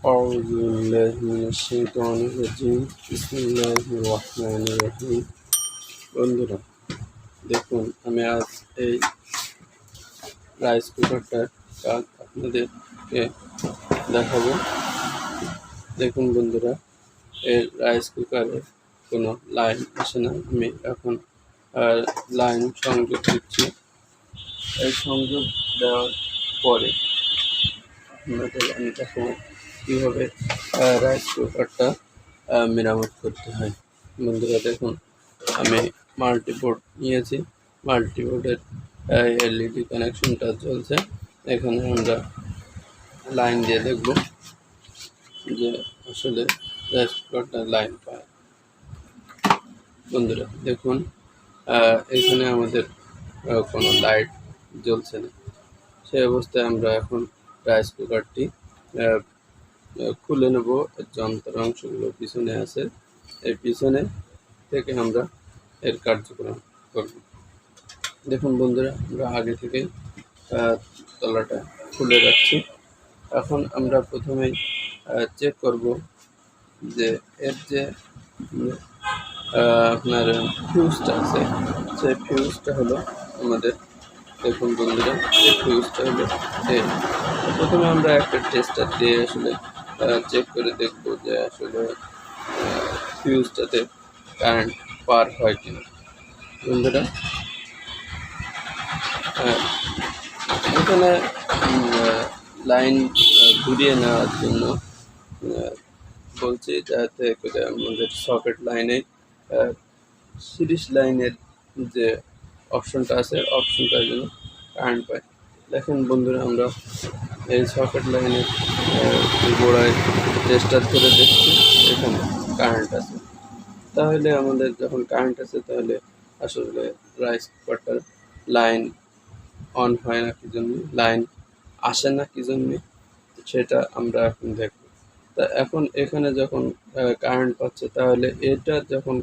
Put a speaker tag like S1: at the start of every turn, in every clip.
S1: أعوذ بالله من الشيطان الرجيم بسم الله الرحمن الرحيم। বন্ধুরা দেখুন, আমি আজ এই রাইস কুকারটার কাজ আপনাদেরকে দেখাবো। দেখুন বন্ধুরা, এই রাইস কুকারে কোনো লাইন আসে না। আমি এখন লাইন সংযোগ দিচ্ছি। এই সংযোগ দেওয়ার পরে আপনাদের আমি দেখাবো কীভাবে রাইস কুকারটা মেরামত করতে হয়। বন্ধুরা দেখুন, আমি মাল্টিবোর্ড নিয়েছি। মাল্টিবোর্ডের এলইডি কানেকশনটা চলছে। এখানে আমরা লাইন দিয়ে দেখব যে আসলে রাইস কুকারটা লাইন পায়। বন্ধুরা দেখুন, এখানে আমাদের কোনো লাইট জ্বলছে না। সেই অবস্থায় আমরা এখন রাইস কুকারটি খুলে নেব। যন্ত্রাংশগুলো পিছনে আছে, এই পিছনে থেকে আমরা এর কার্যক্রম করব। দেখুন বন্ধুরা, আমরা আগে থেকেই তলাটা খুলে রাখছি। এখন আমরা প্রথমেই চেক করব যে এর যে আপনার ফিউজটা আছে, সেই ফিউজটা হলো আমাদের। দেখুন বন্ধুরা, এই ফিউজটা হলো এই। প্রথমে আমরা একটা টেস্টার দিয়ে আসলে চেক করে দেখব যে আসলে ফিউজটাতে কারেন্ট পার হয় কিনা। বন্ধুরা এখানে লাইন ঘুরিয়ে নেওয়ার জন্য বলছি, যাতে করে আমাদের সকেট লাইনে সিরিজ লাইনের যে অপশনটা আছে, অপশনটার জন্য কারেন্ট পায়। দেখেন বন্ধুরা, আমরা এই সকেট লাইনের গোড়ায় টেস্টার ধরে দেখছি এখানে কারেন্ট আছে। তাহলে আমাদের যখন কারেন্ট আছে, তাহলে আসলে রাইস কুকারটার লাইন অন হয় না কি জন্য, লাইন আসে না কি জন্য, সেটা আমরা এখন দেখব। তা এখন এখানে যখন কারেন্ট পাচ্ছে, তাহলে এটা যখন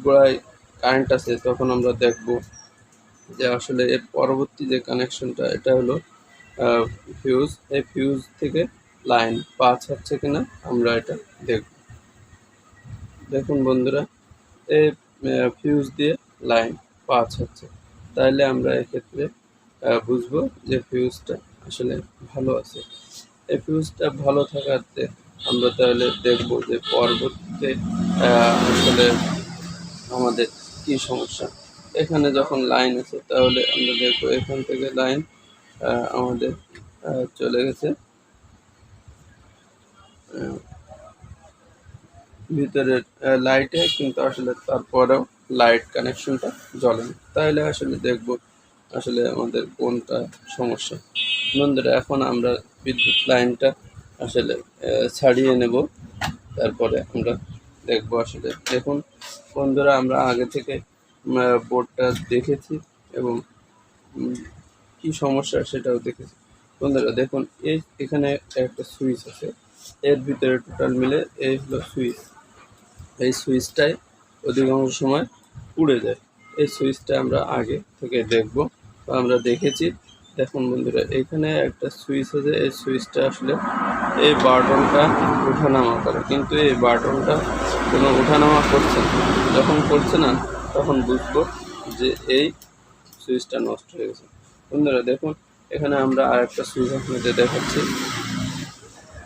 S1: গোড়ায় কারেন্ট আছে, তখন আমরা দেখব যে আসলে এর পরবর্তী যে কানেকশনটা, এটা হলো ফিউজ। এই ফিউজ থেকে লাইন পাস হচ্ছে কিনা আমরা এটা দেখব। দেখুন বন্ধুরা, এই ফিউজ দিয়ে লাইন পাস হচ্ছে, তাহলে আমরা এক্ষেত্রে বুঝবো যে ফিউজটা আসলে ভালো আছে। এই ফিউজটা ভালো থাকাতে আমরা তাহলে দেখব যে পরবর্তীতে আসলে আমাদের কি সমস্যা। এখানে যখন লাইন আছে, তাহলে আমরা দেখবো এখান থেকে লাইন আমাদের চলে গেছে ভিতরের লাইটে, কিন্তু আসলে তারপরেও লাইট কানেকশনটা জ্বলে না। তাহলে আসলে দেখব আসলে আমাদের কোনটা সমস্যা। বন্ধুরা এখন আমরা বিদ্যুৎ লাইনটা আসলে ছাড়িয়ে নেব, তারপরে আমরা দেখব আসলে। দেখুন বন্ধুরা, আমরা আগে থেকে বোর্ডটা দেখেছি এবং কি সমস্যা সেটাও দেখেছি। বন্ধুরা দেখুন, এখানে একটা সুইচ আছে, এর ভিতরে টোটাল মিলে এই হলো সুইচ। এই সুইচটাই অধিকাংশ সময় পুড়ে যায়। এই সুইচটা আমরা আগে থেকে দেখব, আমরা দেখেছি। দেখুন বন্ধুরা, এখানে একটা সুইচ আছে, এই সুইচটা আসলে এই বাটনটা ওঠানামা করে, কিন্তু এই বাটনটা কোনো ওঠানামা করছে না। যখন করছে না, তখন বুঝবো যে এই সুইচটা নষ্ট হয়ে গেছে। বন্ধুরা দেখুন, এখানে আমরা আর একটা সুইচ আপনাদের দেখাচ্ছি।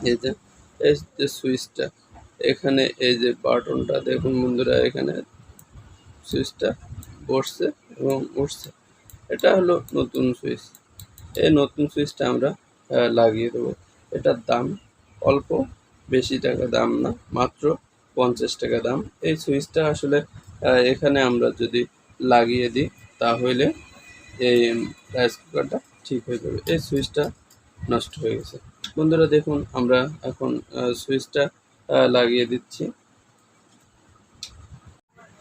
S1: এই যে সুইচটা, এখানে এই যে বাটনটা দেখুন বন্ধুরা, এখানে সুইচটা বসছে এবং উঠছে। এটা হলো নতুন সুইচ। এই নতুন সুইচটা আমরা লাগিয়ে দেবো। এটার দাম অল্প, বেশি টাকা দাম না, মাত্র 50 টাকা দাম। এই সুইচটা আসলে এখানে আমরা যদি লাগিয়ে দিই, তাহলে এই রাইস কুকারটা ঠিক হয়ে যাবে। এই সুইচটা নষ্ট হয়ে গেছে। বন্ধুরা দেখুন, আমরা এখন সুইচটা লাগিয়ে দিচ্ছি।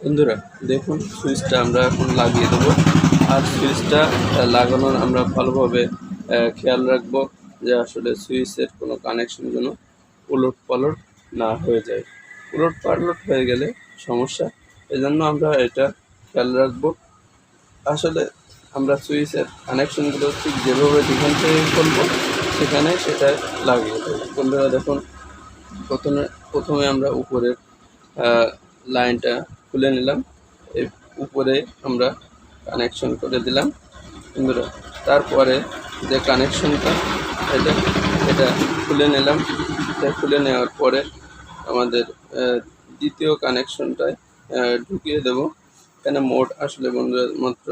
S1: বন্ধুরা দেখুন, সুইচটা আমরা এখন লাগিয়ে দেবো। আর সুইচটা লাগানোর আমরা ভালোভাবে খেয়াল রাখবো যে আসলে সুইচের কোনো কানেকশন যেন উলট পালট না হয়ে যায়। উলট পালট হয়ে গেলে সমস্যা, এজন্য আমরা এটা খেয়াল রাখবো। আসলে আমরা সুইচের কানেকশনগুলো ঠিক যেভাবে যেখান থেকে করবো, সেখানে সেটা লাগিয়ে দেবো। বন্ধুরা দেখুন, প্রথমে আমরা উপরের লাইনটা খুলে নিলাম, এই উপরে আমরা কানেকশন করে দিলাম বন্ধুরা। তারপরে যে কানেকশনটা এটা খুলে নিলাম। এটা খুলে নেওয়ার পরে আমাদের দ্বিতীয় কানেকশনটায় ঢুকিয়ে দেব। এখানে মোট আসলে বন্ধুরা মাত্র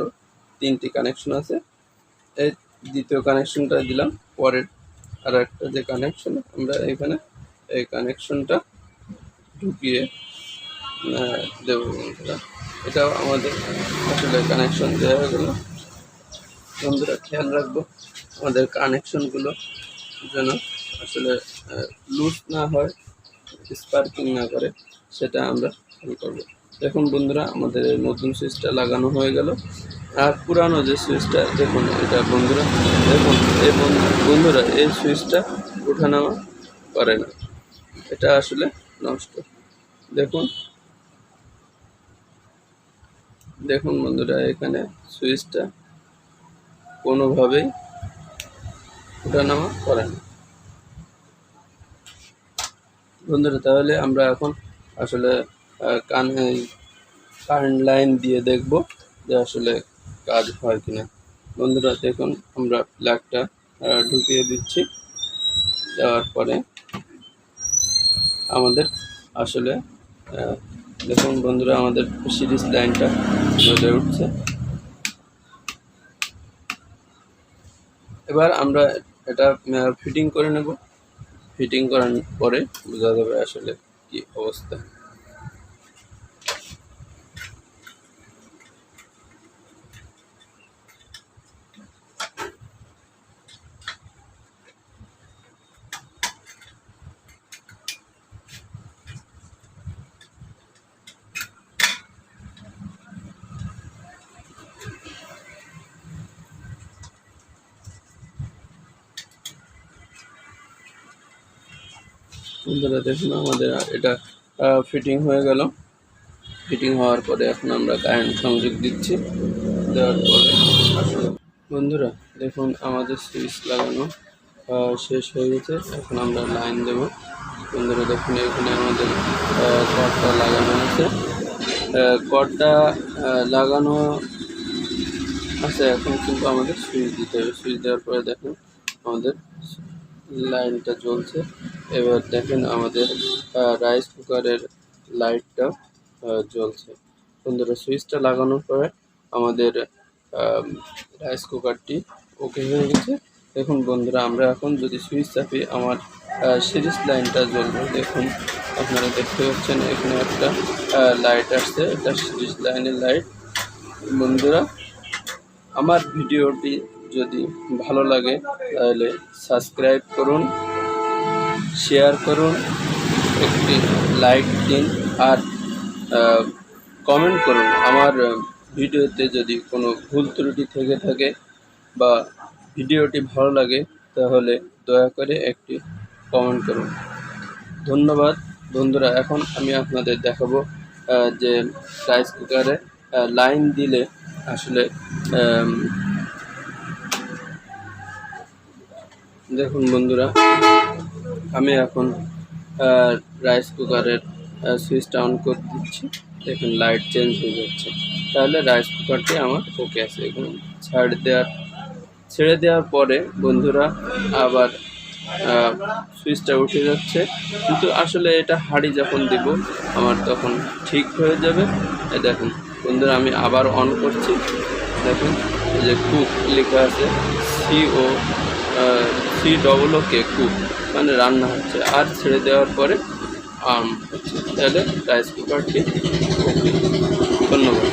S1: 3টি কানেকশন আছে। এই দ্বিতীয় কানেকশনটা দিলাম, পরের আর একটা যে কানেকশন আমরা এখানে এই কানেকশনটা ঢুকিয়ে দেব বন্ধুরা। এটাও আমাদের আসলে কানেকশন দেওয়া হয়ে গেল। বন্ধুরা খেয়াল রাখবো আমাদের কানেকশনগুলো যেন আসলে লুজ না হয়, স্পার্কিং না করে, সেটা আমরা খেয়াল করবো। দেখুন বন্ধুরা, আমাদের নতুন সুইচটা লাগানো হয়ে গেল। আর পুরানো যে সুইচটা দেখুন, এটা বন্ধুরা দেখুন, এই বন্ধুরা এই সুইচটা ওঠানামা করে না, এটা আসলে নষ্ট। দেখুন বন্ধুরা, এখানে সুইচটা কোনোভাবেই ওঠানামা করে না বন্ধুরা। তাহলে আমরা এখন আসলে কারেন্ট লাইন দিয়ে দেখব যে আসলে কাজ হয় কিনা। বন্ধুরা দেখুন, আমরা প্লাগটা ঢুকিয়ে দিচ্ছি। দেওয়ার পরে আমাদের আসলে দেখুন বন্ধুরা, আমাদের সিরিজ লাইনটা জ্বলে উঠছে। এবার আমরা এটা ফিটিং করে নেব। ফিটিং করার পরে বোঝা যাবে আসলে কি অবস্থা। বন্ধুরা দেখুন, আমাদের এটা ফিটিং হয়ে গেল। ফিটিং হওয়ার পরে এখন আমরা কারেন্ট সংযোগ দিচ্ছি। দেওয়ার পরে বন্ধুরা দেখুন, আমাদের সুইচ লাগানো শেষ হয়ে গেছে। এখন আমরা লাইন দেব। বন্ধুরা দেখুন, এখানে আমাদের কর্ডটা লাগানো আছে। কর্ডটা লাগানো আছে, এখন কিন্তু আমাদের সুইচ দিতে হবে। সুইচ দেওয়ার পরে দেখুন আমাদের লাইনটা জ্বলছে। এবার দেখেন আমাদের রাইস কুকারের লাইটটা জ্বলছে। বন্ধুরা সুইচটা লাগানোর পরে আমাদের রাইস কুকারটি ওকে হয়ে গেছে। দেখুন বন্ধুরা, আমরা এখন যদি সুইচ চাপি আমার সিরিজ লাইনটা জ্বলবে। দেখুন আপনারা দেখতে পাচ্ছেন এখানে একটা লাইট আসছে, এটা সিরিজ লাইনের লাইট। বন্ধুরা, আমার ভিডিওটি যদি ভালো লাগে তাহলে সাবস্ক্রাইব করুন, শেয়ার করুন, একটি লাইক দিন আর কমেন্ট করুন। আমার ভিডিওতে যদি কোনো ভুল ত্রুটি থেকে থাকে বা ভিডিওটি ভালো লাগে তাহলে দয়া করে একটি কমেন্ট করুন। ধন্যবাদ বন্ধুরা। এখন আমি আপনাদের দেখাবো যে রাইস কুকারে লাইন দিলে আসলে দেখুন বন্ধুরা, আমি এখন রাইস কুকারের সুইচটা অন করে দিচ্ছি। দেখুন লাইট চেঞ্জ হয়ে যাচ্ছে, তাহলে রাইস কুকারটি আমার ওকে আছে। এখন ছেড়ে দেওয়ার পরে বন্ধুরা আবার সুইচটা উঠে যাচ্ছে, কিন্তু আসলে এটা হাঁড়ি যখন দিব আমার তখন ঠিক হয়ে যাবে। দেখুন বন্ধুরা, আমি আবার অন করছি। দেখুন এই যে কুক লেখা আছে, COOK কুক, মানে রান্না হচ্ছে। আর ছেড়ে দেওয়ার পরে হচ্ছে, তাহলে রাইস কুকারটি ওকে। ধন্যবাদ।